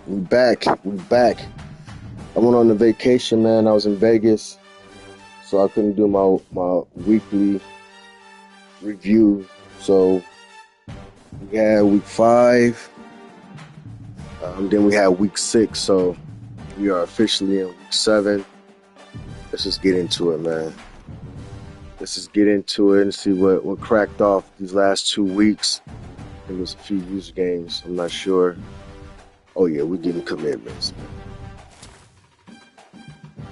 We back. We back. I went on a vacation, man. I was in Vegas, so I couldn't do my weekly review. So we had week 5, then we had week 6. So we are officially in week 7. Let's just get into it, man. Let's just get into it and see what cracked off these last 2 weeks. There was a few user games. I'm not sure. Oh yeah, we're getting commitments.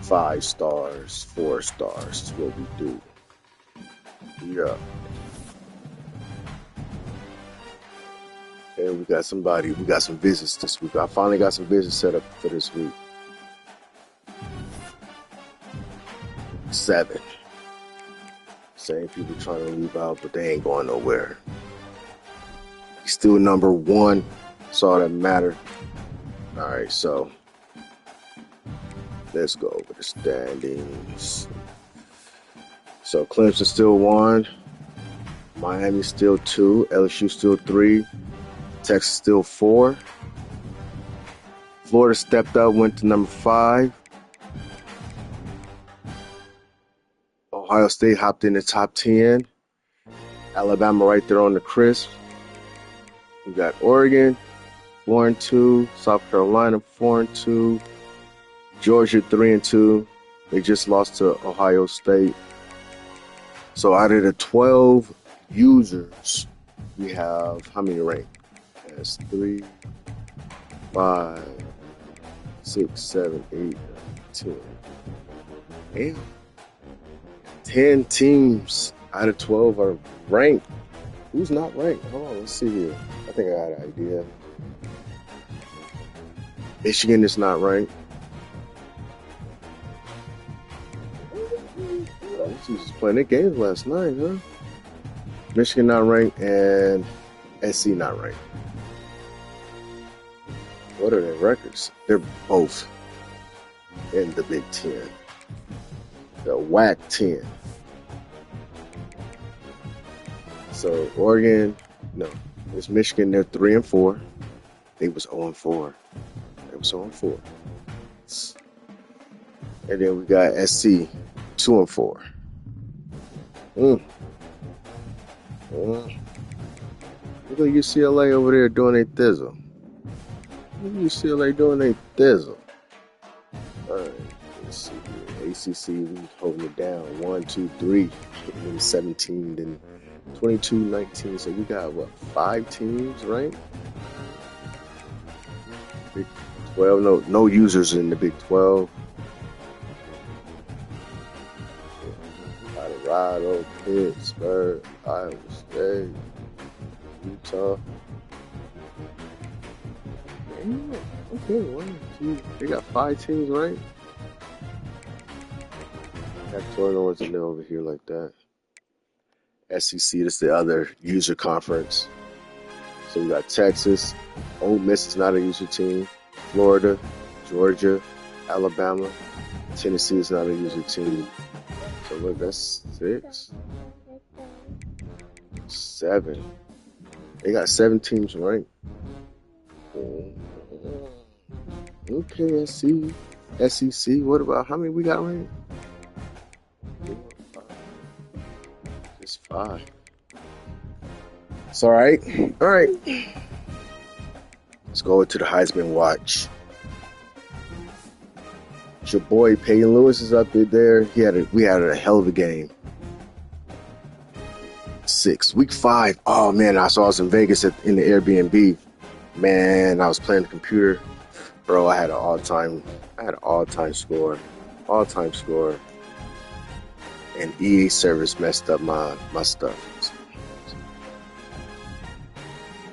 5 stars, 4 stars is what we do. Yeah. And we got some visits this week. I finally got some visits set up for this week. 7. Same people trying to leave out, but they ain't going nowhere. He's still number 1. That's all that matter. All right, so let's go over the standings. So Clemson still 1, Miami still 2, LSU still 3, Texas still 4. Florida stepped up, went to number 5. Ohio State hopped in the top 10. Alabama right there on the crisp. We got Oregon 4-2, South Carolina 4-2, Georgia 3-2. They just lost to Ohio State. So out of the 12 users, we have how many ranked? That's 3, 5, 6, 7, 8, 10. Damn. 10 teams out of 12 are ranked. Who's not ranked? Hold on, let's see here. I think I got an idea. Michigan is not ranked. These was playing their games last night, huh? Michigan not ranked and SC not ranked. What are their records? They're both in the Big Ten. The WAC 10. So Oregon, no, it's Michigan. They're 3-4. They was 0-4. They was 0-4. And then we got SC 2-4. Look at UCLA over there doing a thizzle. Look at UCLA doing a thizzle. All right, let's see here. ACC, we holding it down. 1, 2, 3. Then 17, then 22, 19. So we got, 5 teams, right? Big 12, no users in the Big 12. Colorado, Pittsburgh, Iowa State, Utah. Damn, okay, 1, 2. They got 5 teams, right? Pac-12 wasn't there over here like that. SEC, that's the other user conference. So we got Texas, Ole Miss is not a user team, Florida, Georgia, Alabama, Tennessee is not a user team. So look, that's 6, 7. They got 7 teams ranked. Okay, SEC. What about how many we got ranked? Just 5. It's all right. All right. Let's go to the Heisman watch. Your boy Peyton Lewis is up there. We had a hell of a game. 6, week 5. Oh man, I was in Vegas in the Airbnb. Man, I was playing the computer. Bro, I had an all-time score. And EA service messed up my stuff.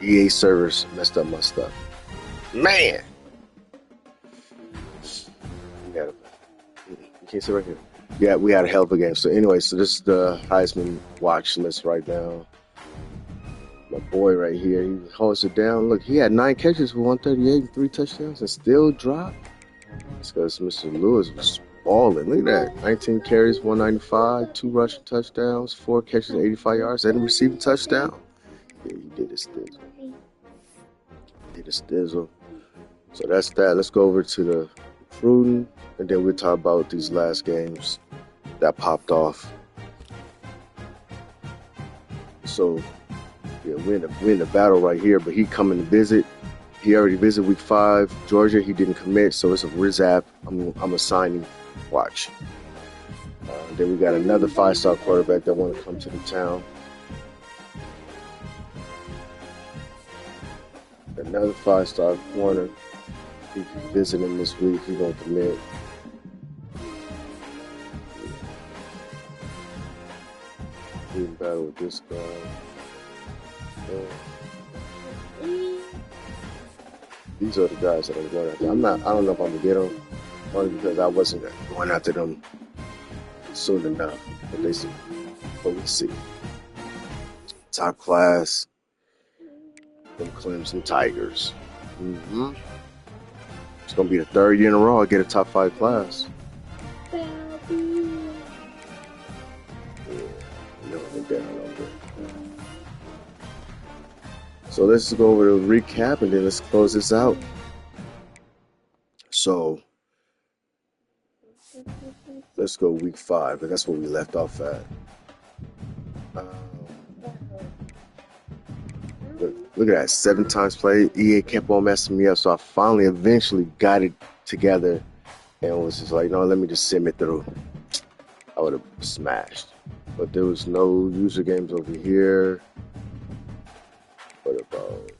EA service messed up my stuff. Man! You can't see right here. Yeah, we had a hell of a game. So anyway, so this is the Heisman watch list right now. My boy right here, he holds it down. Look, he had 9 catches for 138 and 3 touchdowns and still dropped. That's because Mr. Lewis was balling. Look at that. 19 carries, 195, 2 rushing touchdowns, 4 catches, 85 yards, and a receiving touchdown. Yeah, he did his thizzle. So that's that. Let's go over to the recruiting, and then we'll talk about these last games that popped off. So yeah, we're in the battle right here, but he coming to visit. He already visited week 5. Georgia, he didn't commit, so it's a Rizap. I'm assigning. Watch. Then we got another 5-star quarterback that want to come to the town. Another 5-star corner. He's visiting this week. He's gonna commit. We in battle with this guy. These are the guys that I'm going after. I don't know if I'm gonna get them, only because I wasn't going after them soon enough. But we'll see. Top class, them Clemson Tigers. Mm-hmm. It's gonna be the 3rd year in a row I get a top 5 class. Yeah, so let's go over the recap and then let's close this out. So let's go week 5, but that's where we left off at. Look at that, 7 times played. EA kept on messing me up, so I finally eventually got it together and was just like, no, let me just sim it through. I would have smashed. But there was no user games over here. What about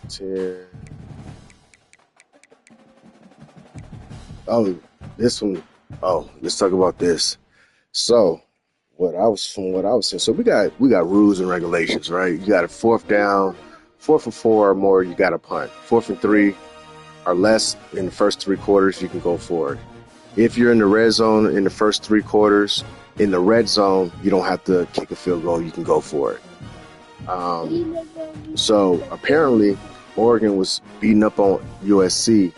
10? Oh, this one. Oh, let's talk about this. So, what I was saying. So we got rules and regulations, right? You got a 4th down, 4th and 4 or more, you got to punt. 4th and 3 or less in the first 3 quarters, you can go for it. If you're in the red zone in the first 3 quarters, in the red zone, you don't have to kick a field goal. You can go for it. So apparently, Oregon was beating up on USC,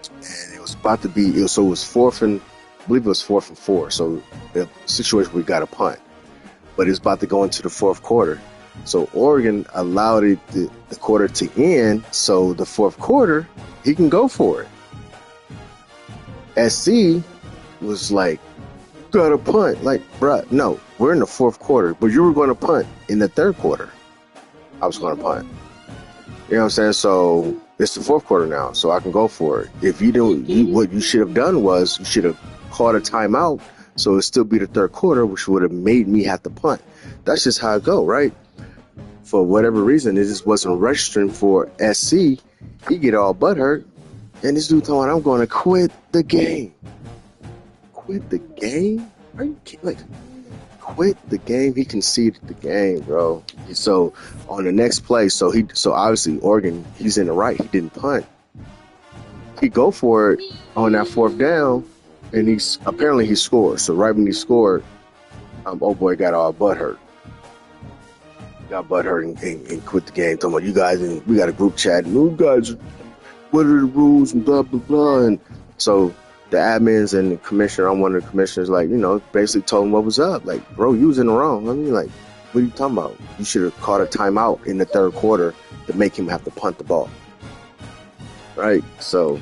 and it was about to be. So it was 4th and, I believe it was 4th and 4. So the situation we got a punt, but it's about to go into the 4th quarter. So Oregon allowed the quarter to end. So the 4th quarter, he can go for it. SC was like, got to punt. Like, bruh, no, we're in the 4th quarter, but you were going to punt in the 3rd quarter. I was going to punt. You know what I'm saying? So it's the 4th quarter now, so I can go for it. If you didn't, what you should have done was you should have called a timeout, so it'd still be the 3rd quarter, which would have made me have to punt. That's just how it go, right? For whatever reason, it just wasn't registering for SC. He get all butthurt, and this dude thought I'm going to quit the game. Quit the game? Are you kidding? Like, quit the game? He conceded the game, bro. So on the next play, so obviously Oregon, he's in the right. He didn't punt. He go for it on that 4th down, and he scored. So right when he scored, old boy got all butthurt. Got butthurt and quit the game. Talking about you guys, and we got a group chat. And you guys, what are the rules and blah blah blah. And so the admins and the commissioner, I'm one of the commissioners, like, basically told him what was up. Like, bro, you was in the wrong. I mean, like, what are you talking about? You should have called a timeout in the 3rd quarter to make him have to punt the ball. Right? So,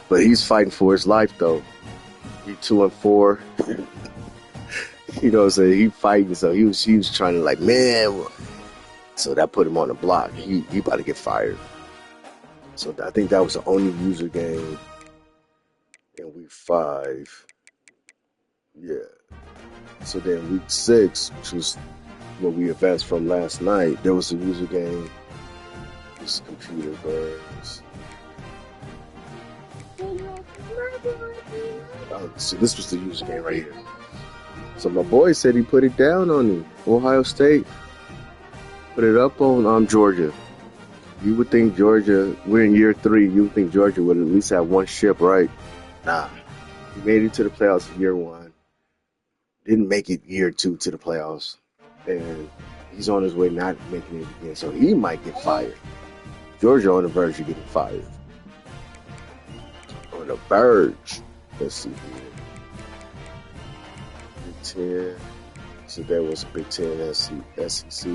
but he's fighting for his life, though. He 2-4. You know what I'm saying? He fighting, so he was trying to, like, man. So that put him on the block. He about to get fired. So I think that was the only user game in week 5. Yeah. So then week 6, which was what we advanced from last night, there was a user game. This computer burns. Oh, so this was the user game right here. So my boy said he put it down on me. Ohio State put it up on Georgia. You would think Georgia, we're in year 3, you would think Georgia would at least have one ship, right? Nah. He made it to the playoffs in year 1. Didn't make it year 2 to the playoffs. And he's on his way not making it again. So he might get fired. Georgia on the verge of getting fired. On the verge. Let's see here. Big 10. So there was a Big 10 SEC.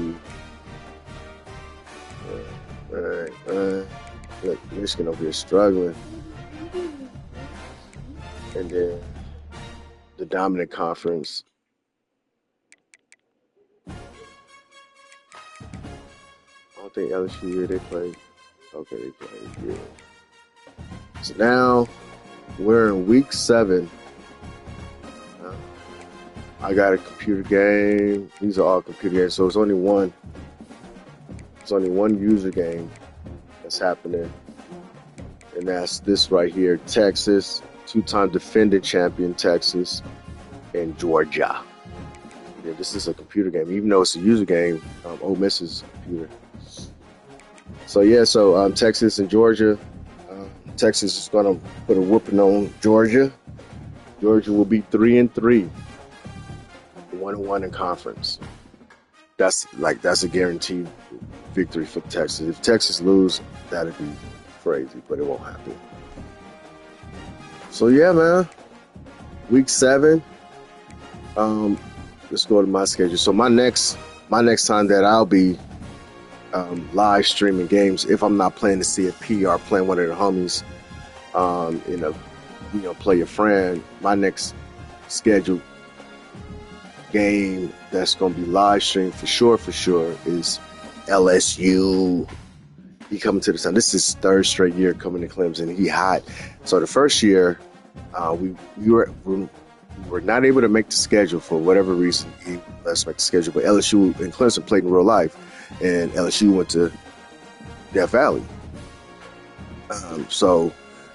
Look, Michigan over here struggling. And then the dominant conference. I don't think LSU here they play. Okay, they play. Yeah. So now we're in week 7. I got a computer game. These are all computer games, so it's only one. It's only one user game that's happening, and that's this right here: Texas, 2-time defending champion Texas, and Georgia. Yeah, this is a computer game, even though it's a user game. Ole Miss is a computer. So yeah, Texas and Georgia. Texas is gonna put a whooping on Georgia. Georgia will be 3-3. 1-1 in conference. That's a guaranteed victory for Texas. If Texas lose, that'd be crazy, but it won't happen. So yeah, man. Week 7. Let's go to my schedule. So my next time that I'll be live streaming games, if I'm not playing the CFP or playing one of the homies, play your friend. My next scheduled game that's going to be live streamed for sure is LSU. He coming to the sun. This is his 3rd straight year coming to Clemson. He hot. So the first year, we were not able to make the schedule for whatever reason. He let us make the schedule, but LSU and Clemson played in real life, and LSU went to Death Valley.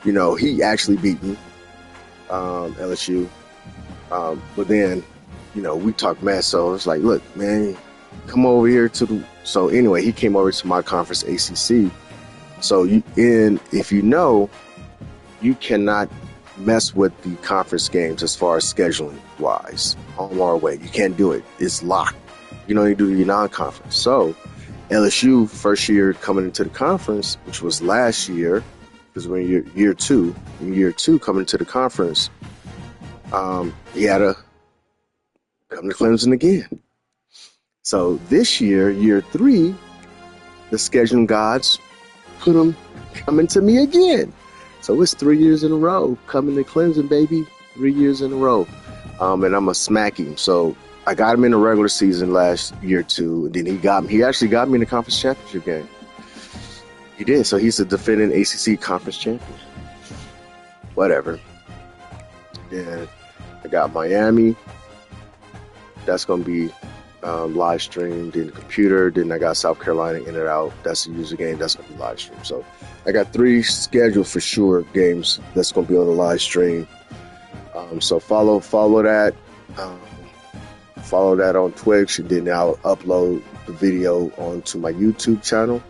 He actually beat me, LSU. But then, we talked mess, so it's like, look, man, come over here so anyway, he came over to my conference, ACC. So if you cannot mess with the conference games as far as scheduling wise, home or away. You can't do it. It's locked. You don't need to do your non-conference. So LSU first year coming into the conference, which was last year, because we're in year 2. In year 2 coming into the conference, he had to come to Clemson again. So this year 3, the scheduling gods put him coming to me again. So it's 3 years in a row coming to Clemson, baby. 3 years in a row. And I'm a smack him. So I got him in the regular season last year 2. And then he actually got me in the conference championship game. He did. So he's a defending ACC conference champion. Whatever. Then I got Miami. That's going to be live streamed in the computer. Then I got South Carolina in and out. That's a user game. That's going to be live streamed. So I got 3 scheduled for sure games that's going to be on the live stream. So follow that. Follow that on Twitch, and then I'll upload the video onto my YouTube channel.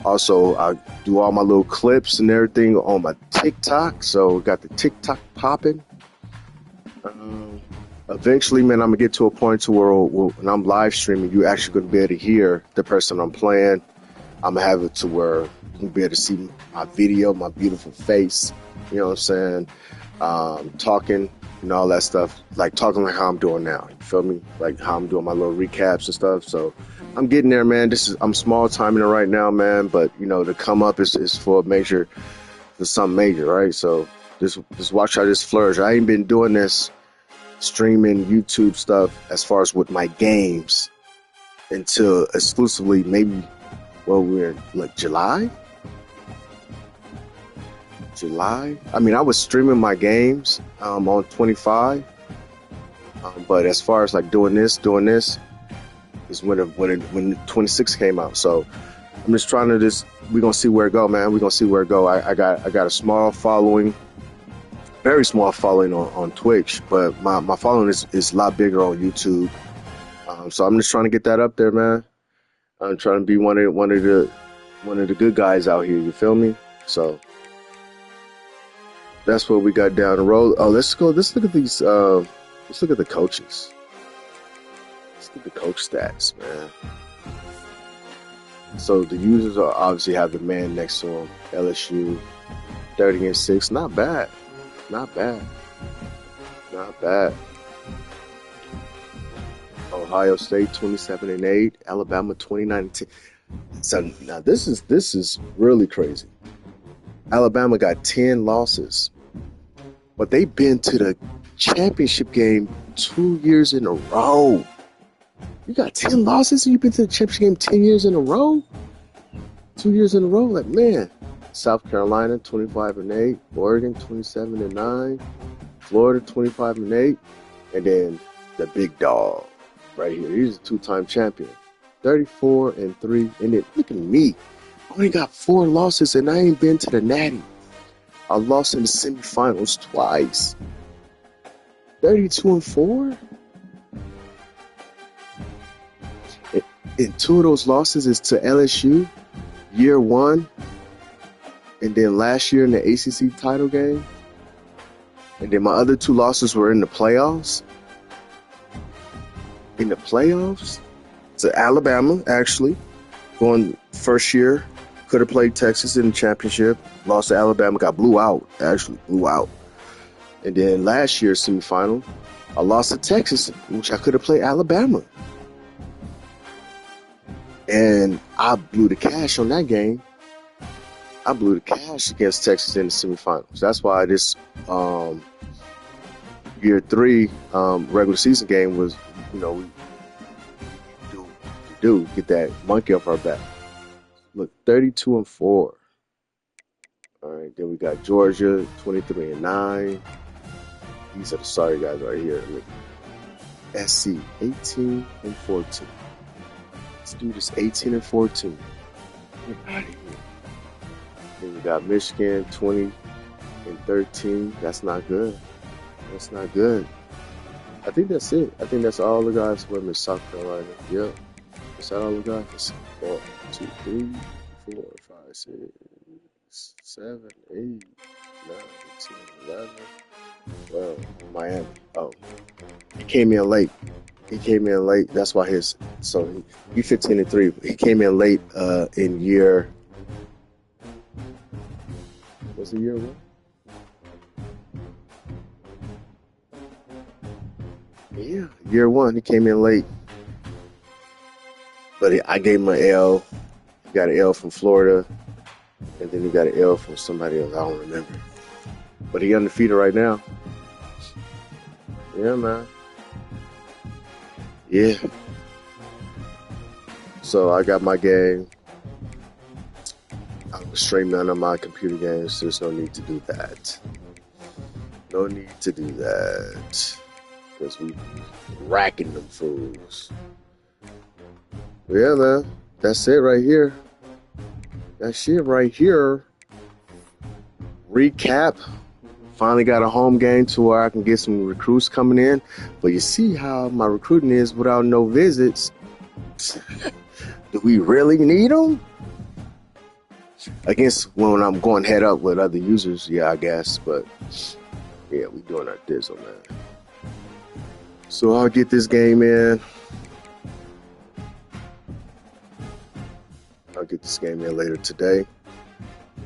Also, I do all my little clips and everything on my TikTok. So got the TikTok popping. Eventually, man, I'm going to get to a point to where when I'm live streaming, you're actually going to be able to hear the person I'm playing. I'm going to have it to where you can be able to see my video, my beautiful face, you know what I'm saying? Talking and all that stuff, like talking like how I'm doing now. You feel me? Like how I'm doing my little recaps and stuff. So I'm getting there, man. I'm small timing it right now, man. But, to come up is for something major, right? So just watch how this flourish. I ain't been doing this streaming YouTube stuff as far as with my games until exclusively maybe we're like July. I mean, I was streaming my games on 25, but as far as like doing this is when 26 came out. So I'm just trying to we're gonna see where it go, man. We're gonna see where it go. I got a small following. Very small following on Twitch, but my following is a lot bigger on YouTube. So I'm just trying to get that up there, man. I'm trying to be one of the good guys out here. You feel me? So that's what we got down the road. Oh, let's look at these. Let's look at the coaches. Let's look at the coach stats, man. So the users obviously have the man next to them. LSU 30-6, not bad. Not bad. Ohio State 27-8, Alabama 29-10. So now this is really crazy. Alabama got 10 losses, but they've been to the championship game 2 years in a row. You got 10 losses and you've been to the championship game 10 years in a row? 2 years in a row? Like, man. South Carolina, 25-8. Oregon, 27-9. Florida, 25-8. And then the big dog right here. He's a two-time champion. 34-3. And then look at me. I only got 4 losses and I ain't been to the Natty. I lost in the semifinals twice. 32-4. And 2 of those losses is to LSU, year 1, and then last year in the ACC title game. And then my other 2 losses were in the playoffs. In the playoffs? To Alabama, actually. Going first year, could have played Texas in the championship. Lost to Alabama, got blew out. And then last year's semifinal, I lost to Texas, which I could have played Alabama. And I blew the cash on that game. I blew the cash against Texas in the semifinals. That's why this year 3 regular season game was, we do get that monkey off our back. Look, 32-4. All right, then we got Georgia, 23-9. These are the sorry guys right here. Look, SC, 18-14. This dude is 18-14. Get out of here. Then we got Michigan, 20-13. That's not good. That's not good. I think that's it. I think that's all the guys from in South Carolina. Yep. Is that all the guys? 1, 2, 3, 4, 5, 6, 7, 8, 9, 10, 11, 12. Miami. Oh. He came in late. That's why he's 15-3. He came in late in year. What's the year one? Yeah, year 1. He came in late. But I gave him an L. He got an L from Florida. And then he got an L from somebody else. I don't remember. But he undefeated right now. Yeah, man. Yeah. So I got my game. I'm streaming none of my computer games. There's no need to do that. No need to do that. Because we racking them fools. Yeah, man. That's it right here. That shit right here. Recap. Finally got a home game to where I can get some recruits coming in. But you see how my recruiting is without no visits. Do we really need them? Against when I'm going head up with other users, yeah, I guess. But yeah, we doing our dizzle, man. So I'll get this game in. I'll get this game in later today.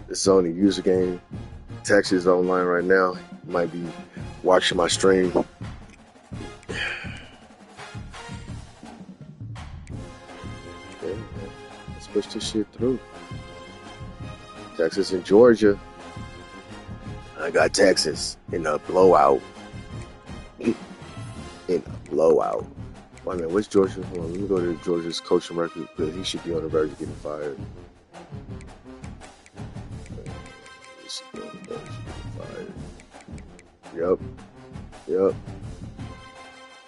This is only a user game. Texas is online right now. You might be watching my stream. Okay, let's push this shit through. Texas and Georgia. I got Texas in a blowout. In a blowout. Wait a minute, what's Georgia? Hold on, let me go to Georgia's coaching record because he should be on the verge of getting fired. He should be on the verge of getting fired. Yep.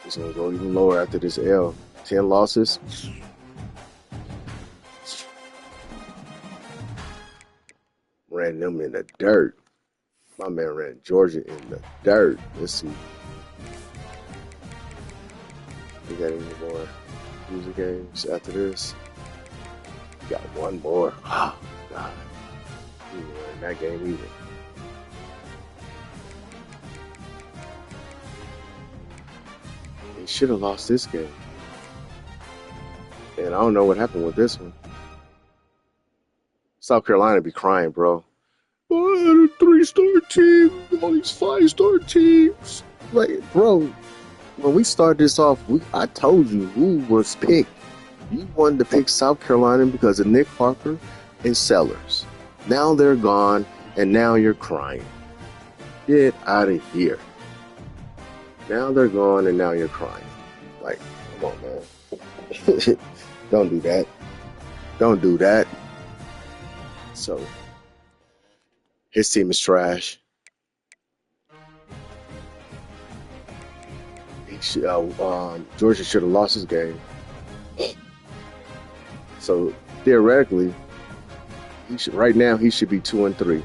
He's going to go even lower after this L. 10 losses. Ran them in the dirt. My man ran Georgia in the dirt. Let's see. We got any more user games after this? We got one more. Oh, God. We didn't win that game either. He should have lost this game. And I don't know what happened with this one. South Carolina be crying, bro. Oh, I had a 3-star team, all these 5-star teams. Like, bro, when we started this off, I told you who was picked. You wanted to pick South Carolina because of Nick Parker and Sellers. Now they're gone, and now you're crying. Get out of here. Now they're gone, and now you're crying. Like, come on, man. Don't do that. Don't do that. So, his team is trash. Georgia should have lost his game. So theoretically, right now he should be 2-3.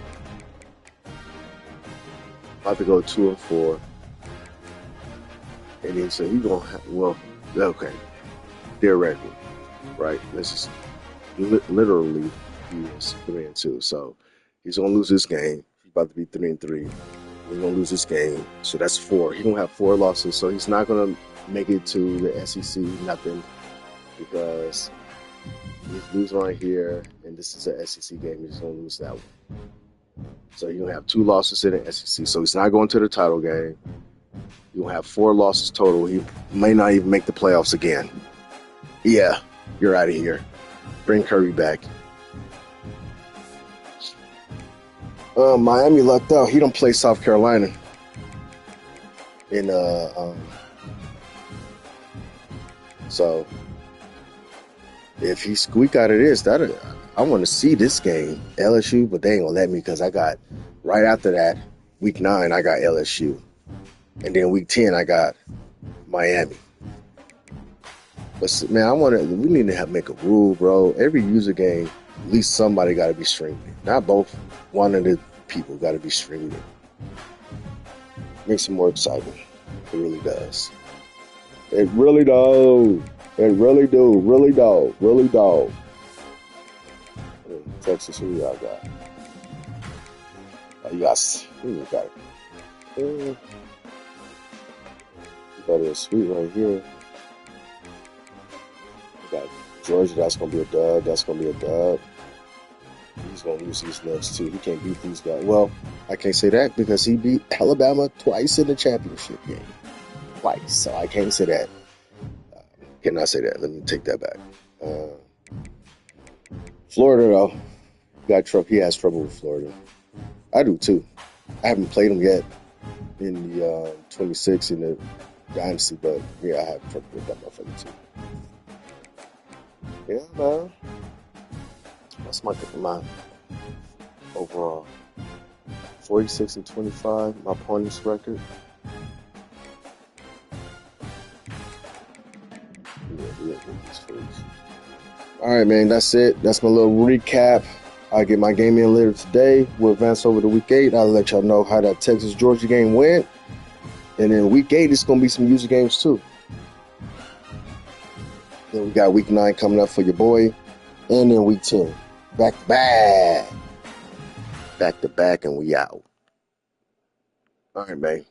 About to go 2-4. And then so he's gonna okay. Theoretically, right? This is literally he is 3-2. So he's gonna lose this game. He's about to be 3-3. He's gonna lose this game. So that's 4. He's gonna have 4 losses. So he's not gonna make it to the SEC, nothing, because he's losing right here, and this is an SEC game. He's going to lose that one. So you're going to have 2 losses in the SEC. So he's not going to the title game. You'll have 4 losses total. He may not even make the playoffs again. Yeah, you're out of here. Bring Curry back. Miami lucked out. He don't play South Carolina in so if he squeak out of this, I want to see this game, LSU, but they ain't gonna let me because I got right after that, week 9, I got LSU, and then week 10 I got Miami. But man, we need to make a rule, bro. Every user game, at least somebody got to be streaming it. Not both. One of the people got to be streaming it. Makes it more exciting. It really does. It really does. It really do. Really do. Really do. Texas, who y'all got? Oh, you got it. You got a sweet right here. You got Georgia, that's going to be a dub. That's going to be a dub. He's going to lose these next 2. He can't beat these guys. Well, I can't say that because he beat Alabama twice in the championship game. Twice. So I can't say that. Cannot say that. Let me take that back. Florida, though. He has trouble with Florida. I do, too. I haven't played him yet in the 26 in the Dynasty, but yeah, I have trouble with that motherfucker, too. Yeah, man. That's my overall 46-25, my points record. All right, man, that's it. That's my little recap. I get my game in later today. We'll advance over to week 8. I'll let y'all know how that Texas-Georgia game went. And then week 8, it's going to be some user games, too. Then we got week 9 coming up for your boy. And then week 10. Back to back. Back to back, and we out. All right, man.